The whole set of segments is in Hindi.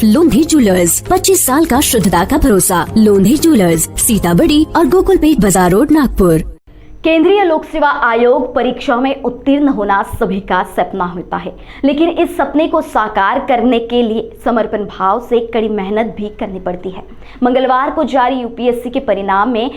लोंधी ज्वेलर्स, 25 साल का शुद्धता का भरोसा। लोंधी ज्वेलर्स, सीताबड़ी और गोकुलपेट बाजार रोड, नागपुर। केंद्रीय लोक सेवा आयोग परीक्षा में उत्तीर्ण होना सभी का सपना होता है, लेकिन इस सपने को साकार करने के लिए समर्पण भाव से कड़ी मेहनत भी करनी पड़ती है। मंगलवार को जारी यूपीएससी के परिणाम में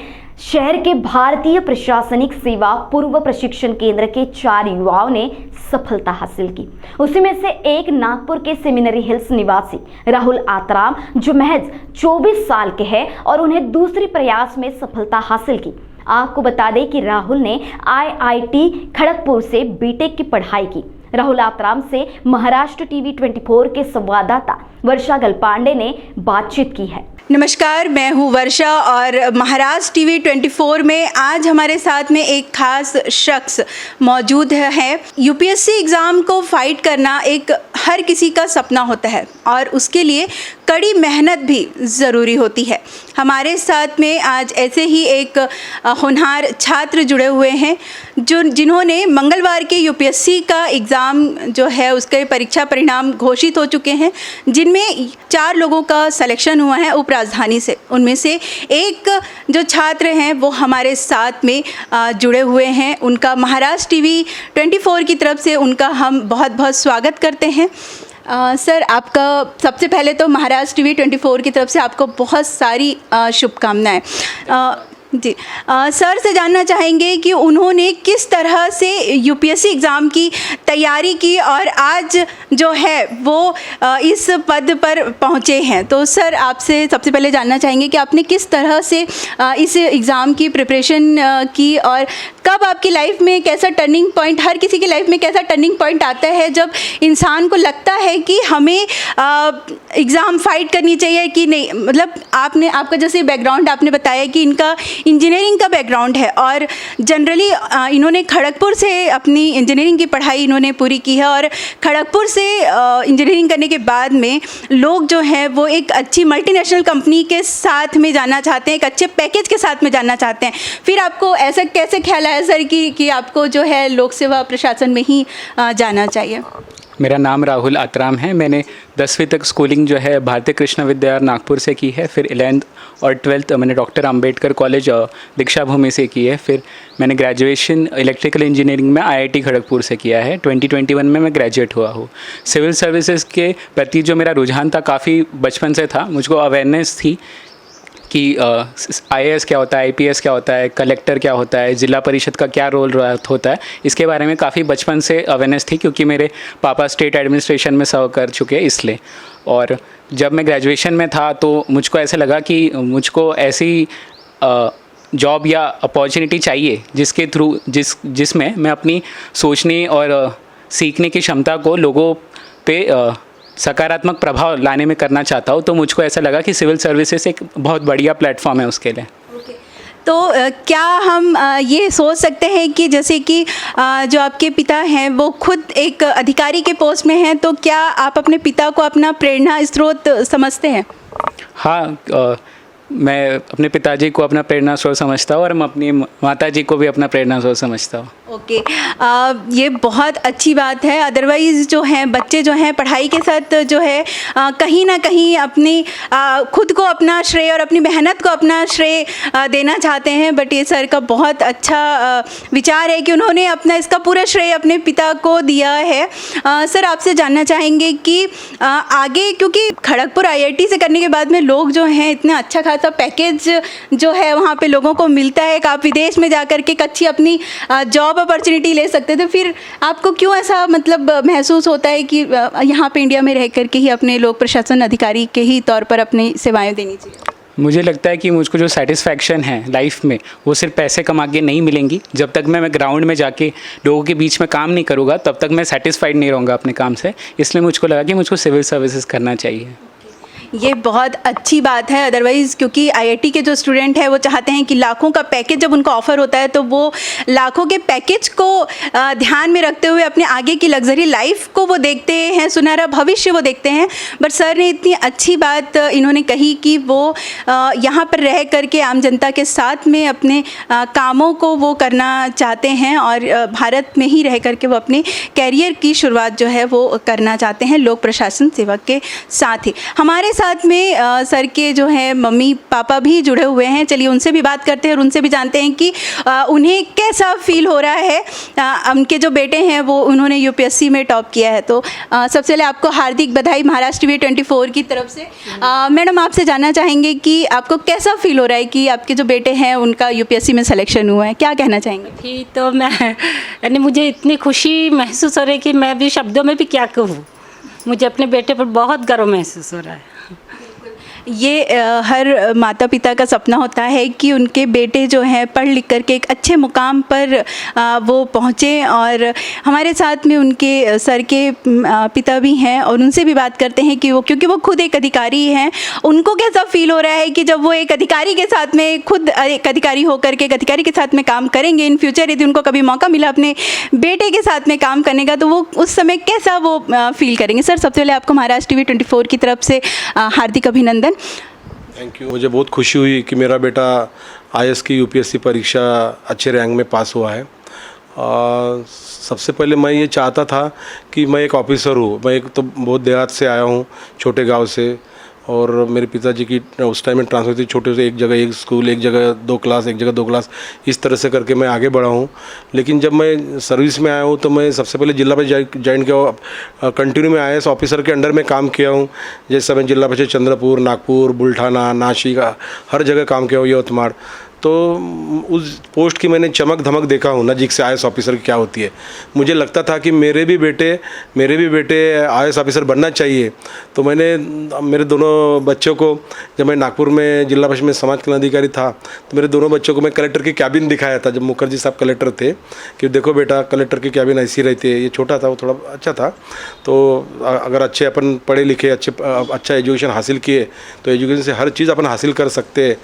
शहर के भारतीय प्रशासनिक सेवा पूर्व प्रशिक्षण केंद्र के 4 युवाओं ने सफलता हासिल की। उसी में से एक नागपुर के सेमिनरी हिल्स निवासी राहुल आतराम, जो महज 24 साल के हैं और उन्हें दूसरे प्रयास में सफलता हासिल की। आपको बता दें कि राहुल ने आईआईटी खड़गपुर से बीटेक की पढ़ाई की। राहुल आतराम से महाराष्ट्र टीवी 24 के संवाददाता वर्षा गलपांडे ने बातचीत की है। नमस्कार, मैं हूँ वर्षा और महाराष्ट्र टीवी 24 में आज हमारे साथ में एक खास शख्स मौजूद है। यूपीएससी एग्ज़ाम को फाइट करना एक हर किसी का सपना होता है और उसके लिए कड़ी मेहनत भी ज़रूरी होती है। हमारे साथ में आज ऐसे ही एक होनहार छात्र जुड़े हुए हैं जिन्होंने मंगलवार के यूपीएससी का एग्ज़ाम जो है उसके परीक्षा परिणाम घोषित हो चुके हैं, जिनमें 4 लोगों का सिलेक्शन हुआ है उप राजधानी से। उनमें से एक जो छात्र हैं वो हमारे साथ में जुड़े हुए हैं। उनका महाराष्ट्र टीवी 24 की तरफ से उनका हम बहुत बहुत स्वागत करते हैं। सर, आपका सबसे पहले तो महाराष्ट्र टीवी 24 की तरफ से आपको बहुत सारी शुभकामनाएं। जी, सर से जानना चाहेंगे कि उन्होंने किस तरह से यूपीएससी एग्ज़ाम की तैयारी की और आज जो है वो इस पद पर पहुँचे हैं। तो सर, आपसे सबसे पहले जानना चाहेंगे कि आपने किस तरह से इस एग्ज़ाम की प्रिपरेशन की और कब आपकी लाइफ में कैसा टर्निंग पॉइंट, हर किसी की लाइफ में कैसा टर्निंग पॉइंट आता है जब इंसान को लगता है कि हमें एग्ज़ाम फाइट करनी चाहिए कि नहीं। मतलब आपका जैसे बैकग्राउंड आपने बताया कि इनका इंजीनियरिंग का बैकग्राउंड है और जनरली इन्होंने खड़गपुर से अपनी इंजीनियरिंग की पढ़ाई इन्होंने पूरी की है और खड़गपुर से इंजीनियरिंग करने के बाद में लोग जो हैं वो एक अच्छी मल्टीनेशनल कंपनी के साथ में जाना चाहते हैं, एक अच्छे पैकेज के साथ में जाना चाहते हैं। फिर आपको ऐसा कैसे ख्याल आया सर कि आपको जो है लोक सेवा प्रशासन में ही जाना चाहिए? मेरा नाम राहुल आतराम है। मैंने 10वीं तक स्कूलिंग जो है भारतीय कृष्ण विद्यालय नागपुर से की है। फिर 11th और 12th मैंने डॉक्टर अंबेडकर कॉलेज दीक्षा भूमि से की है। फिर मैंने ग्रेजुएशन इलेक्ट्रिकल इंजीनियरिंग में आईआईटी खड़गपुर से किया है। 2021 में मैं ग्रेजुएट हुआ हूँ। सिविल सर्विसेज के प्रति जो मेरा रुझान था काफ़ी बचपन से था। मुझको अवेयरनेस थी कि आईएएस क्या होता है, आईपीएस क्या होता है, कलेक्टर क्या होता है, ज़िला परिषद का क्या रोल होता है। इसके बारे में काफ़ी बचपन से अवेयरनेस थी क्योंकि मेरे पापा स्टेट एडमिनिस्ट्रेशन में सर्व कर चुके हैं इसलिए। और जब मैं ग्रेजुएशन में था तो मुझको ऐसे लगा कि मुझको ऐसी जॉब या अपॉर्चुनिटी चाहिए जिसके थ्रू जिसमें मैं अपनी सोचने और सीखने की क्षमता को लोगों पे सकारात्मक प्रभाव लाने में करना चाहता हूँ। तो मुझको ऐसा लगा कि सिविल सर्विसेज एक बहुत बढ़िया प्लेटफॉर्म है उसके लिए। तो क्या हम ये सोच सकते हैं कि जैसे कि जो आपके पिता हैं वो खुद एक अधिकारी के पोस्ट में हैं, तो क्या आप अपने पिता को अपना प्रेरणा स्रोत समझते हैं? हाँ, मैं अपने पिताजी को अपना प्रेरणा स्रोत समझता हूँ और मैं अपनी माताजी को भी अपना प्रेरणा स्रोत समझता हूँ। ओके, ये बहुत अच्छी बात है। अदरवाइज़ जो हैं बच्चे जो हैं पढ़ाई के साथ जो है कहीं ना कहीं अपनी खुद को अपना श्रेय और अपनी मेहनत को अपना श्रेय देना चाहते हैं। बट ये सर का बहुत अच्छा विचार है कि उन्होंने अपना इसका पूरा श्रेय अपने पिता को दिया है। सर, आपसे जानना चाहेंगे कि आगे, क्योंकि खड़गपुर आईआईटी से करने के बाद में लोग जो हैं इतना अच्छा खासा पैकेज जो है वहाँ पे लोगों को मिलता है कि आप विदेश में जाकर के एक अच्छी अपनी जॉब अपॉर्चुनिटी ले सकते थे। फिर आपको क्यों ऐसा मतलब महसूस होता है कि यहाँ पे इंडिया में रह करके ही अपने लोक प्रशासन अधिकारी के ही तौर पर अपनी सेवाएं देनी चाहिए? मुझे लगता है कि मुझको जो सेटिस्फैक्शन है लाइफ में वो सिर्फ पैसे कमा के नहीं मिलेंगी। जब तक मैं ग्राउंड में जाके लोगों के बीच में काम नहीं करूँगा तब तक मैं सेटिस्फाइड नहीं रहूँगा अपने काम से। इसलिए मुझको लगा कि मुझको सिविल सर्विसेज करना चाहिए। ये बहुत अच्छी बात है। अदरवाइज़ क्योंकि आईआईटी के जो स्टूडेंट हैं वो चाहते हैं कि लाखों का पैकेज जब उनको ऑफ़र होता है तो वो लाखों के पैकेज को ध्यान में रखते हुए अपने आगे की लग्जरी लाइफ को वो देखते हैं, सुनहरा भविष्य वो देखते हैं। बट सर ने इतनी अच्छी बात इन्होंने कही कि वो यहाँ पर रह करके आम जनता के साथ में अपने कामों को वो करना चाहते हैं और भारत में ही रह करके वो अपने कैरियर की शुरुआत जो है वो करना चाहते हैं लोक प्रशासन सेवक के साथ ही। हमारे साथ में सर के जो है मम्मी पापा भी जुड़े हुए हैं, चलिए उनसे भी बात करते हैं और उनसे भी जानते हैं कि उन्हें कैसा फील हो रहा है। उनके जो बेटे हैं वो उन्होंने यूपीएससी में टॉप किया है। तो सबसे पहले आपको हार्दिक बधाई महाराष्ट्र टीवी 24 की तरफ से। मैडम आपसे जानना चाहेंगे कि आपको कैसा फील हो रहा है कि आपके जो बेटे हैं उनका यूपीएससी में सिलेक्शन हुआ है, क्या कहना चाहेंगे? ठीक, तो मैं यानी मुझे इतनी खुशी महसूस हो रही है कि मैं भी शब्दों में भी क्या कहूँ। मुझे अपने बेटे पर बहुत गर्व महसूस हो रहा है। ये हर माता पिता का सपना होता है कि उनके बेटे जो हैं पढ़ लिख करके एक अच्छे मुकाम पर वो पहुँचें। और हमारे साथ में उनके सर के पिता भी हैं और उनसे भी बात करते हैं कि वो, क्योंकि वो खुद एक अधिकारी हैं, उनको कैसा फील हो रहा है कि जब वो एक अधिकारी के साथ में, खुद एक अधिकारी होकर के एक अधिकारी के साथ में काम करेंगे इन फ्यूचर, यदि उनको कभी मौका मिला अपने बेटे के साथ में काम करने का तो वो उस समय कैसा वो फील करेंगे। सर सबसे पहले आपको महाराष्ट्र टीवी 24 की तरफ से हार्दिक अभिनंदन। Thank you. मुझे बहुत खुशी हुई कि मेरा बेटा आईएएस की यूपीएससी परीक्षा अच्छे रैंक में पास हुआ है। सबसे पहले मैं ये चाहता था कि मैं एक ऑफिसर हूँ। मैं एक तो बहुत देहात से आया हूँ, छोटे गांव से, और मेरे पिताजी की उस टाइम में ट्रांसफ़र थी, छोटे से एक जगह एक स्कूल, एक जगह 2 क्लास, एक जगह 2 क्लास, इस तरह से करके मैं आगे बढ़ा हूँ। लेकिन जब मैं सर्विस में आया हूँ तो मैं सबसे पहले जिला परिषद ज्वाइन किया हूँ। कंटिन्यू में आईएएस ऑफिसर के अंडर में काम किया हूँ। जैसे मैं जिला परिषद चंद्रपुर, नागपुर, बुल्ढाना, नाशिक, हर जगह काम किया हूँ, यवतमाड़। तो उस पोस्ट की मैंने चमक धमक देखा हूँ नज़दीक से, आईएएस ऑफिसर क्या होती है। मुझे लगता था कि मेरे भी बेटे आईएएस ऑफिसर बनना चाहिए। तो मैंने मेरे दोनों बच्चों को, जब मैं नागपुर में जिला परिषद में समाज कल्याण अधिकारी था तो मेरे दोनों बच्चों को मैं कलेक्टर की कैबिन दिखाया था, जब मुखर्जी साहब कलेक्टर थे, कि देखो बेटा कलेक्टर की कैबिन ऐसी रहती है। ये छोटा था, वो थोड़ा अच्छा था। तो अगर अच्छे अपन पढ़े लिखे, अच्छा एजुकेशन हासिल किए तो एजुकेशन से हर चीज़ अपन हासिल कर सकते हैं।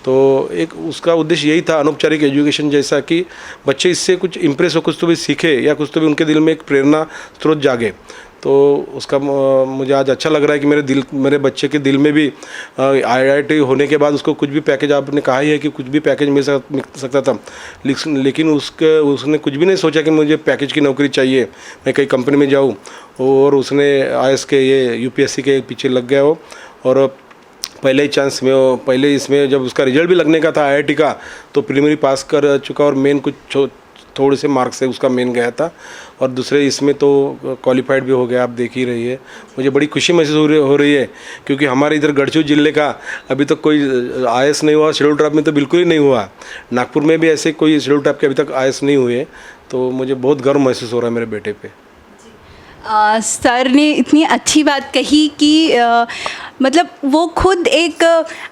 तो एक उसका उद्देश्य यही था, अनौपचारिक एजुकेशन, जैसा कि बच्चे इससे कुछ इम्प्रेस हो, कुछ तो भी सीखे या कुछ तो भी उनके दिल में एक प्रेरणा स्रोत जागे। तो उसका मुझे आज अच्छा लग रहा है कि मेरे बच्चे के दिल में भी आईआईटी होने के बाद उसको कुछ भी पैकेज, आपने कहा ही है कि कुछ भी पैकेज मिल सकता था, लेकिन उसने कुछ भी नहीं सोचा कि मुझे पैकेज की नौकरी चाहिए, मैं कई कंपनी में जाऊँ। और उसने आईएएस के ये यूपीएससी के पीछे लग गया हो और पहले ही चांस में हो, पहले इसमें जब उसका रिजल्ट भी लगने का था आईआईटी का तो प्रीलिमिनरी पास कर चुका और मेन कुछ थोड़े से मार्क्स से उसका मेन गया था और दूसरे इसमें तो क्वालिफाइड भी हो गया। आप देख ही रही है। मुझे बड़ी खुशी महसूस हो रही है क्योंकि हमारे इधर गढ़चिरौली जिले का अभी तक कोई आईएएस नहीं हुआ। शेड्यूल ट्राइब में तो बिल्कुल ही नहीं हुआ। नागपुर में भी ऐसे कोई शेड्यूल ट्राइब के अभी तक आईएएस नहीं हुए। तो मुझे बहुत गर्व महसूस हो रहा है मेरे बेटे पे। सर ने इतनी अच्छी बात कही कि मतलब वो खुद एक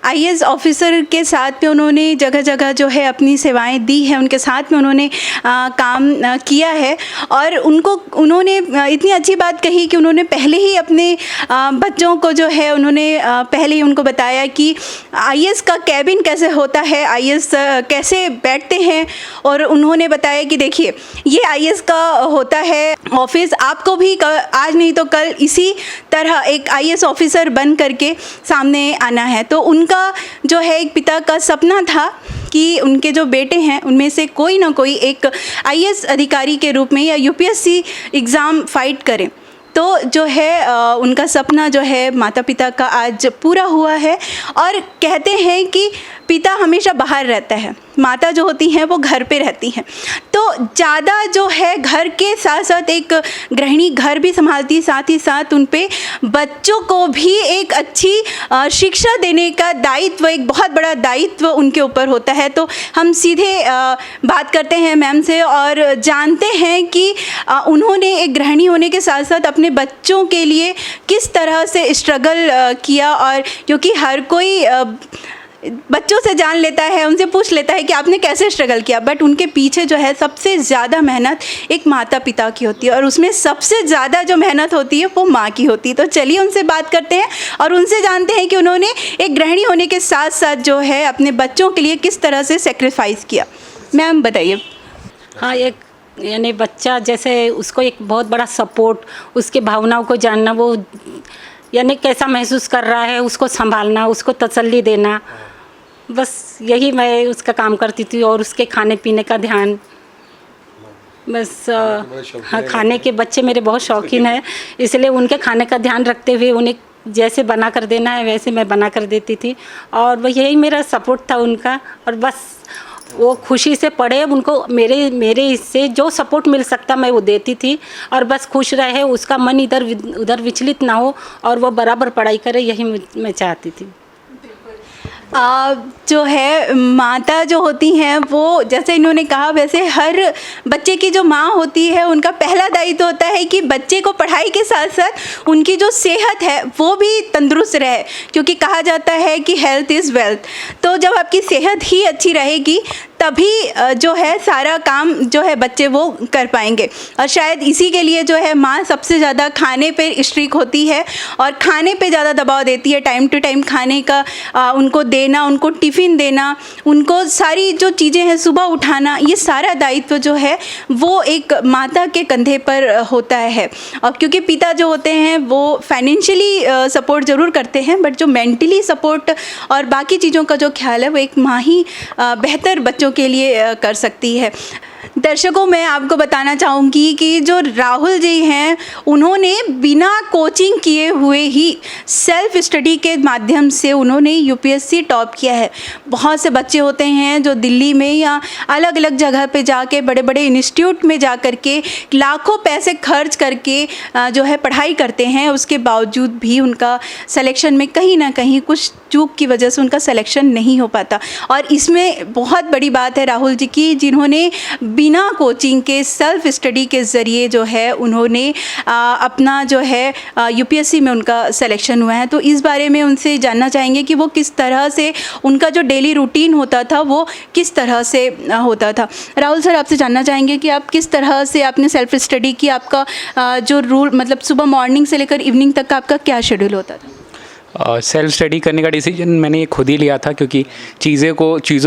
आईएएस ऑफिसर के साथ में उन्होंने जगह जगह जो है अपनी सेवाएं दी हैं, उनके साथ में उन्होंने काम किया है। और उन्होंने इतनी अच्छी बात कही कि उन्होंने पहले ही अपने बच्चों को जो है उन्होंने पहले ही उनको बताया कि आईएएस का कैबिन कैसे होता है, आईएएस कैसे बैठते हैं। और उन्होंने बताया कि देखिए ये आईएएस का होता है ऑफिस, आपको भी आज नहीं तो कल इसी तरह एक आईएएस ऑफिसर बन करके सामने आना है। तो उनका जो है एक पिता का सपना था कि उनके जो बेटे हैं उनमें से कोई ना कोई एक आईएएस अधिकारी के रूप में या यूपीएससी एग्ज़ाम फाइट करें। तो जो है उनका सपना जो है माता पिता का आज पूरा हुआ है। और कहते हैं कि पिता हमेशा बाहर रहता है, माता जो होती हैं वो घर पे रहती हैं। तो ज़्यादा जो है घर के साथ साथ एक गृहिणी घर भी संभालती है, साथ ही साथ उन पे बच्चों को भी एक अच्छी शिक्षा देने का दायित्व, एक बहुत बड़ा दायित्व उनके ऊपर होता है। तो हम सीधे बात करते हैं मैम से और जानते हैं कि उन्होंने एक गृहिणी होने के साथ साथ अपने बच्चों के लिए किस तरह से स्ट्रगल किया। और क्योंकि हर कोई बच्चों से जान लेता है, उनसे पूछ लेता है कि आपने कैसे स्ट्रगल किया, बट उनके पीछे जो है सबसे ज़्यादा मेहनत एक माता पिता की होती है और उसमें सबसे ज़्यादा जो मेहनत होती है वो माँ की होती है। तो चलिए उनसे बात करते हैं और उनसे जानते हैं कि उन्होंने एक गृहिणी होने के साथ साथ जो है अपने बच्चों के लिए किस तरह से सेक्रीफाइस किया। मैम बताइए। हाँ, एक यानी बच्चा जैसे उसको एक बहुत बड़ा सपोर्ट, उसके भावनाओं को जानना, वो यानी कैसा महसूस कर रहा है उसको संभालना, उसको तसल्ली देना, बस यही मैं उसका काम करती थी। और उसके खाने पीने का ध्यान, बस हाँ, खाने के बच्चे मेरे बहुत शौकीन हैं, इसलिए उनके खाने का ध्यान रखते हुए उन्हें जैसे बना कर देना है वैसे मैं बना कर देती थी। और वह यही मेरा सपोर्ट था उनका। और बस वो खुशी से पढ़े, उनको मेरे हिस्से जो सपोर्ट मिल सकता मैं वो देती थी। और बस खुश रहे, उसका मन इधर उधर विचलित ना हो और वो बराबर पढ़ाई करे, यही मैं चाहती थी। जो है माता जो होती हैं वो जैसे इन्होंने कहा वैसे हर बच्चे की जो माँ होती है उनका पहला दायित्व होता है कि बच्चे को पढ़ाई के साथ साथ उनकी जो सेहत है वो भी तंदुरुस्त रहे, क्योंकि कहा जाता है कि हेल्थ इज़ वेल्थ। तो जब आपकी सेहत ही अच्छी रहेगी तभी जो है सारा काम जो है बच्चे वो कर पाएंगे। और शायद इसी के लिए जो है माँ सबसे ज़्यादा खाने पे स्ट्रिक्ट होती है और खाने पे ज़्यादा दबाव देती है। टाइम टू टाइम खाने का उनको देना, उनको टिफ़िन देना, उनको सारी जो चीज़ें हैं सुबह उठाना, ये सारा दायित्व जो है वो एक माता के कंधे पर होता है। और क्योंकि पिता जो होते हैं वो फाइनेंशियली सपोर्ट ज़रूर करते हैं, बट जो मेंटली सपोर्ट और बाकी चीज़ों का जो ख्याल है वो एक माँ ही बेहतर बच्चों के लिए कर सकती है। दर्शकों, मैं आपको बताना चाहूँगी कि जो राहुल जी हैं उन्होंने बिना कोचिंग किए हुए ही सेल्फ स्टडी के माध्यम से उन्होंने यूपीएससी टॉप किया है। बहुत से बच्चे होते हैं जो दिल्ली में या अलग अलग जगह पे जाके बड़े बड़े इंस्टीट्यूट में जा कर के लाखों पैसे खर्च करके जो है पढ़ाई करते हैं, उसके बावजूद भी उनका सिलेक्शन में कहीं ना कहीं कुछ चूक की वजह से उनका सिलेक्शन नहीं हो पाता। और इसमें बहुत बड़ी बात है राहुल जी की, जिन्होंने बिना कोचिंग के सेल्फ स्टडी के ज़रिए जो है उन्होंने अपना जो है यूपीएससी में उनका सिलेक्शन हुआ है। तो इस बारे में उनसे जानना चाहेंगे कि वो किस तरह से उनका जो डेली रूटीन होता था वो किस तरह से होता था। राहुल सर, आपसे जानना चाहेंगे कि आप किस तरह से आपने सेल्फ स्टडी की, आपका जो रूल मतलब सुबह मॉर्निंग से लेकर इवनिंग तक का आपका क्या शेड्यूल होता था? सेल्फ स्टडी करने का डिसीजन मैंने ये खुद ही लिया था, क्योंकि चीज़ों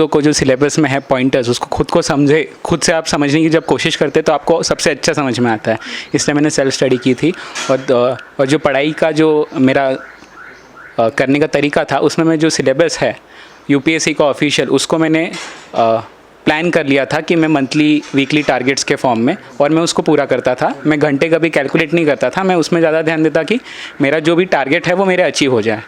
को जो सिलेबस में है पॉइंटर्स, उसको खुद से आप समझने की जब कोशिश करते हैं तो आपको सबसे अच्छा समझ में आता है। इसलिए मैंने सेल्फ स्टडी की थी। और जो पढ़ाई का जो मेरा करने का तरीका था उसमें मैं जो सिलेबस है यूपीएससी का ऑफिशियल, उसको मैंने प्लान कर लिया था कि मैं मंथली वीकली टारगेट्स के फॉर्म में, और मैं उसको पूरा करता था। मैं घंटे का भी कैलकुलेट नहीं करता था, मैं उसमें ज़्यादा ध्यान देता कि मेरा जो भी टारगेट है वो मेरे अचीव हो जाए।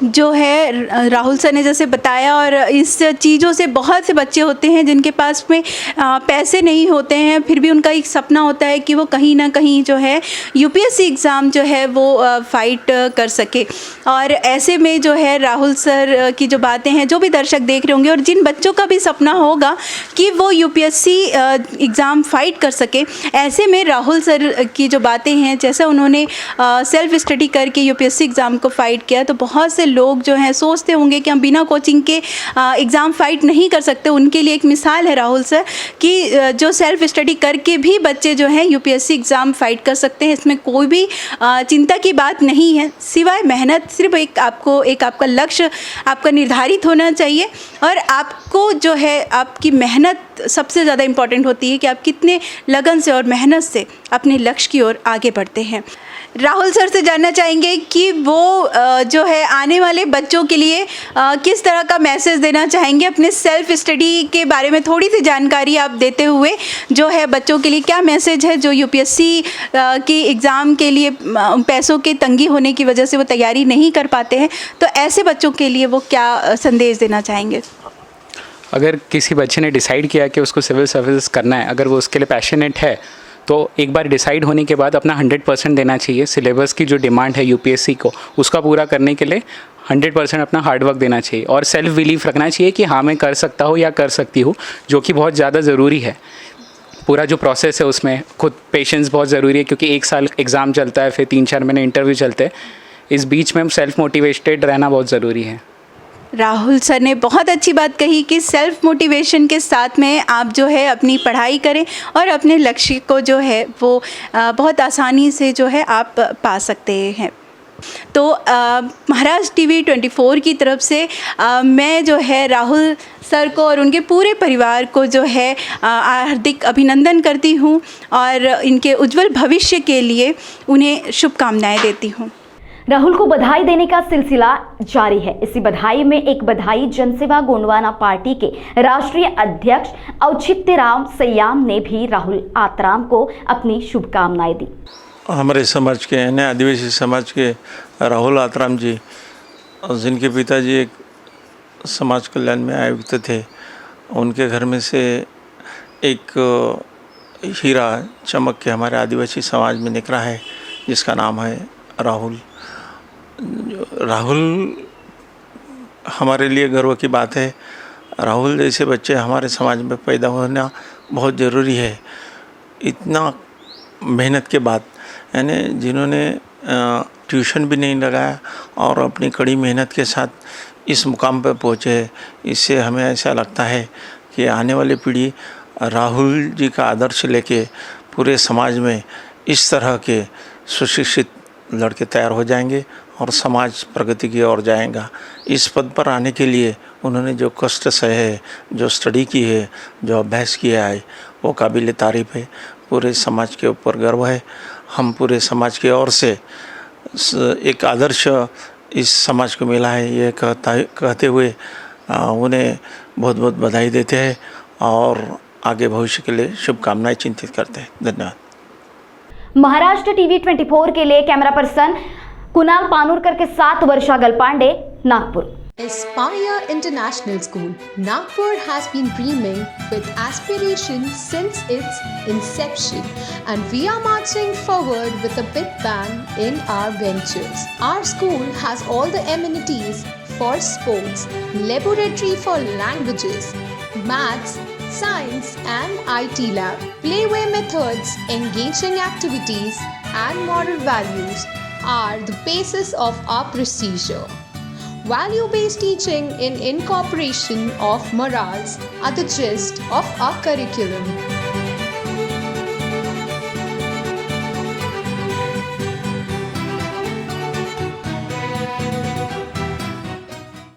जो है राहुल सर ने जैसे बताया, और इस चीज़ों से बहुत से बच्चे होते हैं जिनके पास में पैसे नहीं होते हैं, फिर भी उनका एक सपना होता है कि वो कहीं ना कहीं जो है यूपीएससी एग्ज़ाम जो है वो फाइट कर सके। और ऐसे में जो है राहुल सर की जो बातें हैं, जो भी दर्शक देख रहे होंगे और जिन बच्चों का भी सपना होगा कि वो यूपीएससी एग्ज़ाम फाइट कर सके, ऐसे में राहुल सर की जो बातें हैं, जैसा उन्होंने सेल्फ स्टडी करके यूपीएससी एग्ज़ाम को फाइट किया, तो बहुत से लोग जो हैं सोचते होंगे कि हम बिना कोचिंग के एग्ज़ाम फाइट नहीं कर सकते। उनके लिए एक मिसाल है राहुल सर कि जो सेल्फ स्टडी करके भी बच्चे जो हैं यूपीएससी एग्ज़ाम फाइट कर सकते हैं। इसमें कोई भी चिंता की बात नहीं है, सिवाय मेहनत। सिर्फ आपका लक्ष्य आपका निर्धारित होना चाहिए, और आपको जो है आपकी मेहनत सबसे ज़्यादा इम्पॉर्टेंट होती है कि आप कितने लगन से और मेहनत से अपने लक्ष्य की ओर आगे बढ़ते हैं। राहुल सर से जानना चाहेंगे कि वो जो है आने वाले बच्चों के लिए किस तरह का मैसेज देना चाहेंगे, अपने सेल्फ स्टडी के बारे में थोड़ी सी जानकारी आप देते हुए जो है बच्चों के लिए क्या मैसेज है जो यूपीएससी की एग्ज़ाम के लिए पैसों की तंगी होने की वजह से वो तैयारी नहीं कर पाते हैं, तो ऐसे बच्चों के लिए वो क्या संदेश देना चाहेंगे? अगर किसी बच्चे ने डिसाइड किया कि उसको सिविल सर्विसेज करना है, अगर वो उसके लिए पैशनेट है, तो एक बार डिसाइड होने के बाद अपना 100% देना चाहिए। सिलेबस की जो डिमांड है यूपीएससी को, उसका पूरा करने के लिए 100% अपना हार्डवर्क देना चाहिए, और सेल्फ बिलीफ रखना चाहिए कि हाँ मैं कर सकता हूँ या कर सकती हूँ, जो कि बहुत ज़्यादा ज़रूरी है। पूरा जो प्रोसेस है उसमें खुद पेशेंस बहुत ज़रूरी है, क्योंकि 1 साल एग्ज़ाम चलता है, फिर 3-4 महीने इंटरव्यू चलते हैं। इस बीच में सेल्फ मोटिवेटेड रहना बहुत ज़रूरी है। राहुल सर ने बहुत अच्छी बात कही कि सेल्फ मोटिवेशन के साथ में आप जो है अपनी पढ़ाई करें और अपने लक्ष्य को जो है वो बहुत आसानी से जो है आप पा सकते हैं। तो महाराज टीवी 24 की तरफ से मैं जो है राहुल सर को और उनके पूरे परिवार को जो है हार्दिक अभिनंदन करती हूँ और इनके उज्जवल भविष्य के लिए उन्हें शुभकामनाएं देती हूँ। राहुल को बधाई देने का सिलसिला जारी है। इसी बधाई में एक बधाई जनसेवा गोंडवाना पार्टी के राष्ट्रीय अध्यक्ष औचित्यराम सयाम ने भी राहुल आतराम को अपनी शुभकामनाएं दी। हमारे समाज के यानी आदिवासी समाज के राहुल आतराम जी, जिनके पिताजी एक समाज कल्याण में आयुक्त थे, उनके घर में से एक हीरा चमक के हमारे आदिवासी समाज में निकला है, जिसका नाम है राहुल। राहुल हमारे लिए गर्व की बात है। राहुल जैसे बच्चे हमारे समाज में पैदा होना बहुत ज़रूरी है। इतना मेहनत के बाद, यानी जिन्होंने ट्यूशन भी नहीं लगाया और अपनी कड़ी मेहनत के साथ इस मुकाम पर पहुँचे, इससे हमें ऐसा लगता है कि आने वाली पीढ़ी राहुल जी का आदर्श लेके पूरे समाज में इस तरह के सुशिक्षित लड़के तैयार हो जाएंगे और समाज प्रगति की ओर जाएगा। इस पद पर आने के लिए उन्होंने जो कष्ट सहे, जो स्टडी की है, जो अभ्यास किया है, वो काबिल तारीफ़ है। पूरे समाज के ऊपर गर्व है। हम पूरे समाज की ओर से एक आदर्श इस समाज को मिला है, ये कहते हुए उन्हें बहुत बहुत बधाई देते हैं और आगे भविष्य के लिए शुभकामनाएं चिंतित करते हैं। धन्यवाद। महाराष्ट्र टीवी 24 के लिए कैमरा पर्सन कुणाल पानुरकर के साथ वर्षा गलपांडे, Nagpur. Aspire International School, Nagpur has been dreaming with aspiration since its inception, and we are marching forward with a big bang in our ventures. Our school has all the amenities for sports, laboratory for languages, maths, science and IT lab, playway methods, engaging activities and moral values are the basis of our procedure. Value-based teaching in incorporation of morals are the gist of our curriculum.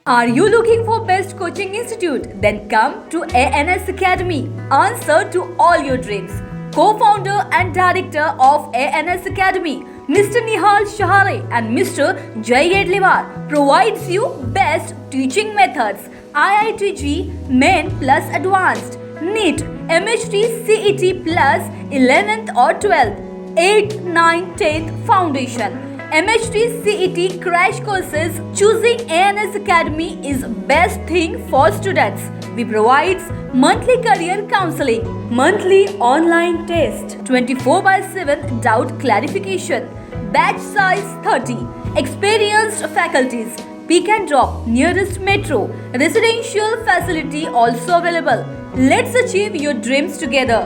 Are you looking for best coaching institute? Then come to ANS Academy. Answer to all your dreams. Co-founder and director of ANS Academy, Mr. Nihal Shahare and Mr. Jay Edliwar provides you best teaching methods, IITG, Main plus Advanced, NEET, MHT, CET plus 11th or 12th, 8th, 9th, 10th Foundation, MHT, CET crash courses. Choosing ANS Academy is best thing for students. We provide monthly career counseling, monthly online test, 24/7 doubt clarification, batch size 30, experienced faculties, pick and drop nearest metro, residential facility also available. Let's achieve your dreams together.